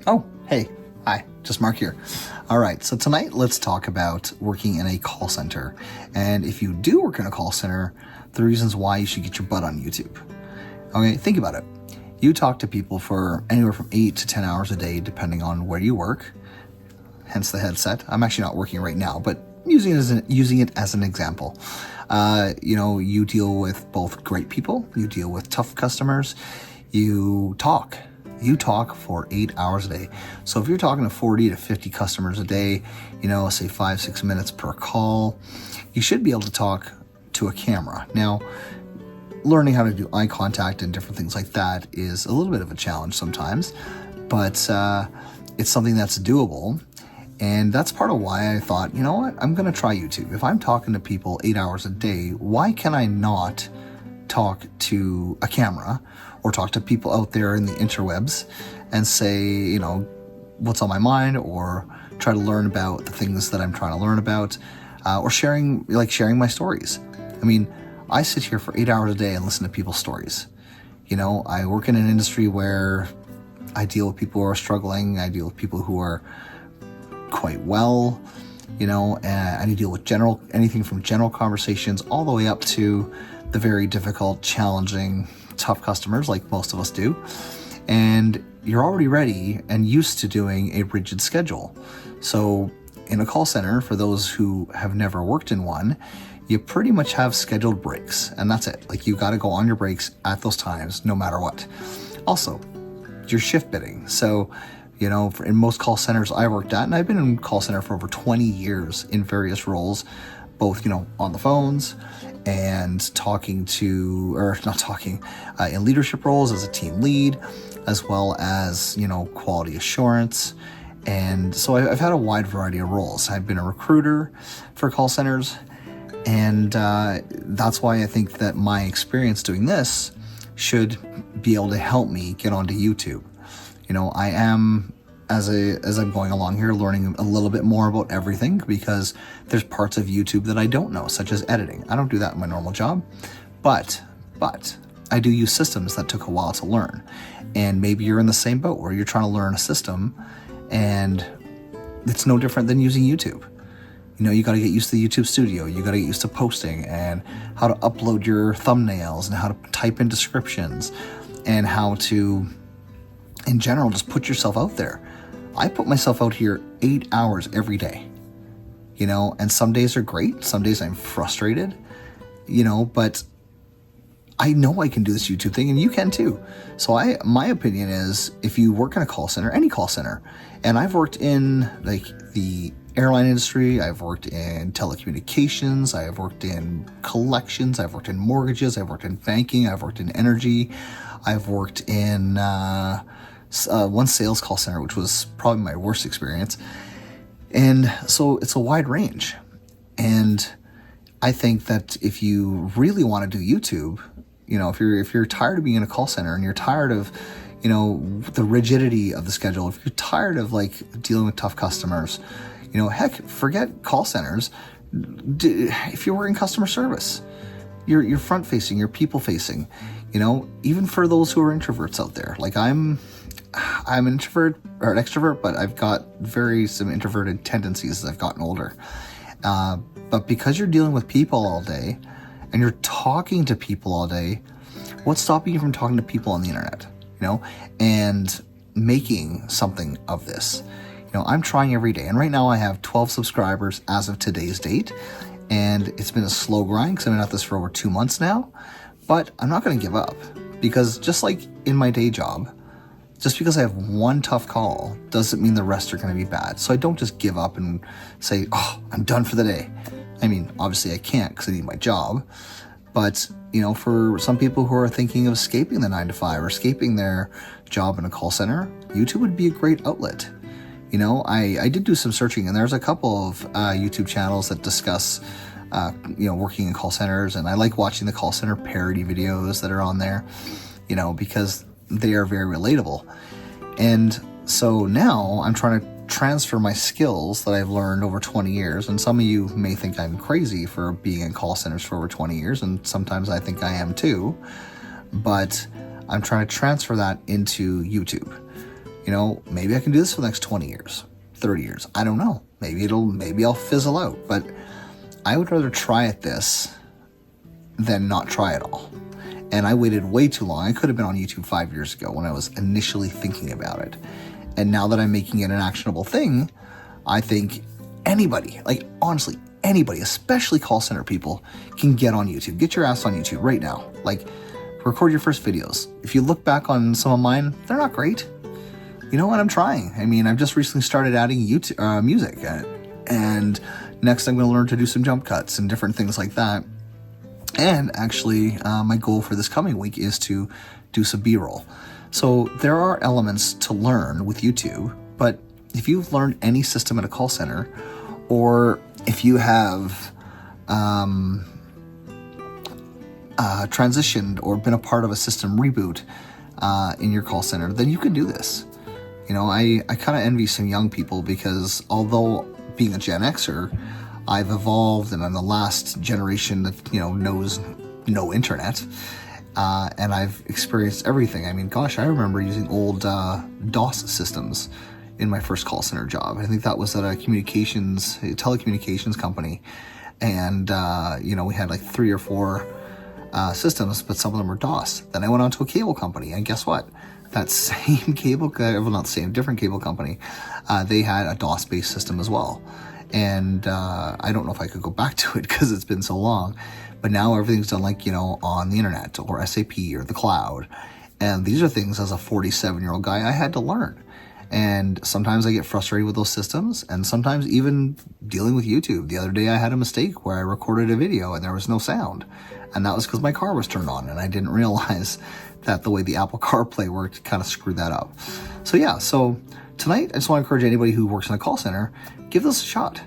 Oh, hey. Hi, just Mark here. All right, so tonight let's talk about working in a call center. And if you do work in a call center, the reasons why you should get your butt on YouTube. Okay, think about it. You talk to people for anywhere from 8 to 10 hours a day, depending on where you work, hence the headset. I'm actually not working right now, but using it as an example. You deal with both great people, you deal with tough customers, you talk for 8 hours a day. So if you're talking to 40 to 50 customers a day, say 5-6 minutes per call, you should be able to talk to a camera. Now, learning how to do eye contact and different things like that is a little bit of a challenge sometimes, but it's something that's doable. And that's part of why I thought, you know what, I'm going to try YouTube. If I'm talking to people 8 hours a day, why can I not talk to a camera or talk to people out there in the interwebs and say, what's on my mind, or try to learn about the things that I'm trying to learn about, or sharing my stories. I mean, I sit here for 8 hours a day and listen to people's stories. I work in an industry where I deal with people who are struggling. I deal with people who are quite well, and I deal with anything from general conversations all the way up to the very difficult, challenging, tough customers like most of us do. And you're already ready and used to doing a rigid schedule. So in a call center, for those who have never worked in one, you pretty much have scheduled breaks, and that's it. Like, you got to go on your breaks at those times, no matter what. Also, you're shift bidding. So, in most call centers I worked at, and I've been in call center for over 20 years in various roles, both, on the phones and in leadership roles as a team lead, as well as, quality assurance. And so I've had a wide variety of roles. I've been a recruiter for call centers, and that's why I think that my experience doing this should be able to help me get onto YouTube. I am, as I'm going along here, learning a little bit more about everything, because there's parts of YouTube that I don't know, such as editing. I don't do that in my normal job, but I do use systems that took a while to learn. And maybe you're in the same boat where you're trying to learn a system, and it's no different than using YouTube. You got to get used to the YouTube studio. You got to get used to posting and how to upload your thumbnails and how to type in descriptions and how to, in general, just put yourself out there. I put myself out here 8 hours every day, and some days are great. Some days I'm frustrated, but I know I can do this YouTube thing, and you can too. So my opinion is, if you work in a call center, any call center, and I've worked in the airline industry, I've worked in telecommunications, I've worked in collections, I've worked in mortgages, I've worked in banking, I've worked in energy, I've worked in one sales call center, which was probably my worst experience. And so it's a wide range. And I think that if you really want to do YouTube, if you're tired of being in a call center and you're tired of, the rigidity of the schedule, if you're tired of dealing with tough customers, heck, forget call centers. If you're working customer service, you're front facing, you're people facing, even for those who are introverts out there. I'm an introvert or an extrovert, but I've got some introverted tendencies as I've gotten older. But because you're dealing with people all day and you're talking to people all day, what's stopping you from talking to people on the internet, and making something of this? I'm trying every day, and right now I have 12 subscribers as of today's date, and it's been a slow grind because I've been at this for over 2 months now, but I'm not going to give up, because just like in my day job, just because I have one tough call doesn't mean the rest are going to be bad. So I don't just give up and say, oh, I'm done for the day. I mean, obviously I can't because I need my job, but for some people who are thinking of escaping the 9-to-5 or escaping their job in a call center, YouTube would be a great outlet. I did do some searching, and there's a couple of YouTube channels that discuss, working in call centers, and I like watching the call center parody videos that are on there, because they are very relatable. And so now I'm trying to transfer my skills that I've learned over 20 years, and some of you may think I'm crazy for being in call centers for over 20 years, and sometimes I think I am too, but I'm trying to transfer that into YouTube. maybe I can do this for the next 20 years, 30 years. I don't know. Maybe I'll fizzle out, but I would rather try at this than not try at all. And I waited way too long. I could have been on YouTube 5 years ago when I was initially thinking about it. And now that I'm making it an actionable thing, I think anybody, like honestly, anybody, especially call center people, can get on YouTube. Get your ass on YouTube right now. Like, record your first videos. If you look back on some of mine, they're not great. You know what? I'm trying. I mean, I've just recently started adding YouTube, music. And next I'm going to learn to do some jump cuts and different things like that. And actually, my goal for this coming week is to do some B-roll. So there are elements to learn with YouTube, but if you've learned any system at a call center, or if you have transitioned or been a part of a system reboot in your call center, then you can do this. I kind of envy some young people because although being a Gen Xer, I've evolved and I'm the last generation that, knows no internet. And I've experienced everything. I mean, gosh, I remember using old DOS systems in my first call center job. I think that was at a telecommunications company. And, we had like 3 or 4 systems, but some of them were DOS. Then I went on to a cable company, and guess what? That same cable, well, not the same, different cable company, they had a DOS-based system as well. And I don't know if I could go back to it because it's been so long. But now everything's done like, on the internet or SAP or the cloud. And these are things as a 47-year-old guy I had to learn. And sometimes I get frustrated with those systems, and sometimes even dealing with YouTube. The other day I had a mistake where I recorded a video and there was no sound. And that was because my car was turned on and I didn't realize that the way the Apple CarPlay worked kind of screwed that up. So tonight I just want to encourage anybody who works in a call center, give this a shot.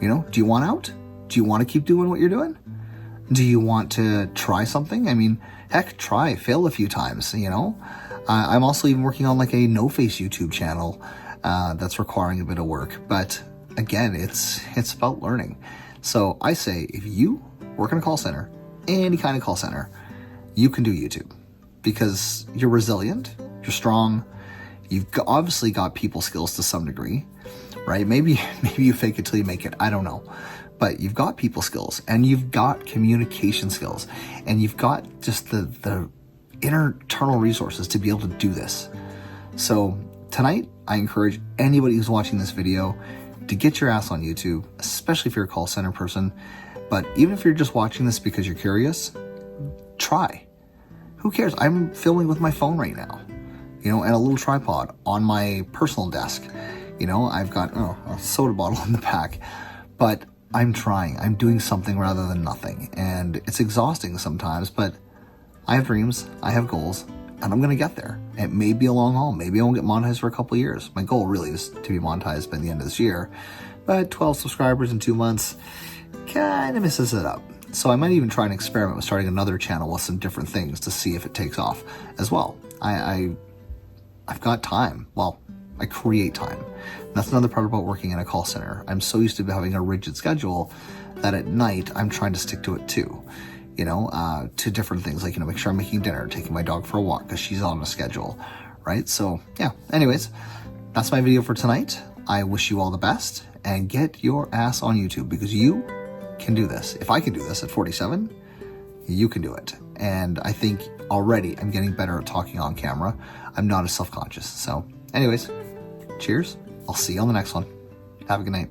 Do you want out? Do you want to keep doing what you're doing? Do you want to try something? I mean, heck, fail a few times, I'm also even working on like a no-face YouTube channel that's requiring a bit of work. But again, it's about learning. So I say, if you work in a call center, any kind of call center, you can do YouTube because you're resilient, you're strong, you've obviously got people skills to some degree, right? Maybe you fake it till you make it. I don't know. But you've got people skills, and you've got communication skills, and you've got just the internal resources to be able to do this. So tonight, I encourage anybody who's watching this video to get your ass on YouTube, especially if you're a call center person. But even if you're just watching this because you're curious, try. Who cares? I'm filming with my phone right now, and a little tripod on my personal desk. I've got a soda bottle in the back, but I'm trying. I'm doing something rather than nothing. And it's exhausting sometimes, but I have dreams, I have goals, and I'm going to get there. It may be a long haul. Maybe I won't get monetized for a couple of years. My goal really is to be monetized by the end of this year. But 12 subscribers in 2 months kind of messes it up. So I might even try and experiment with starting another channel with some different things to see if it takes off as well. I've got time. Well, I create time. That's another part about working in a call center. I'm so used to having a rigid schedule that at night I'm trying to stick to it too. To different things like, make sure I'm making dinner, taking my dog for a walk because she's on a schedule, right? So yeah, anyways, that's my video for tonight. I wish you all the best and get your ass on YouTube because you can do this. If I can do this at 47, you can do it. And I think already I'm getting better at talking on camera. I'm not as self-conscious. So anyways, cheers. I'll see you on the next one. Have a good night.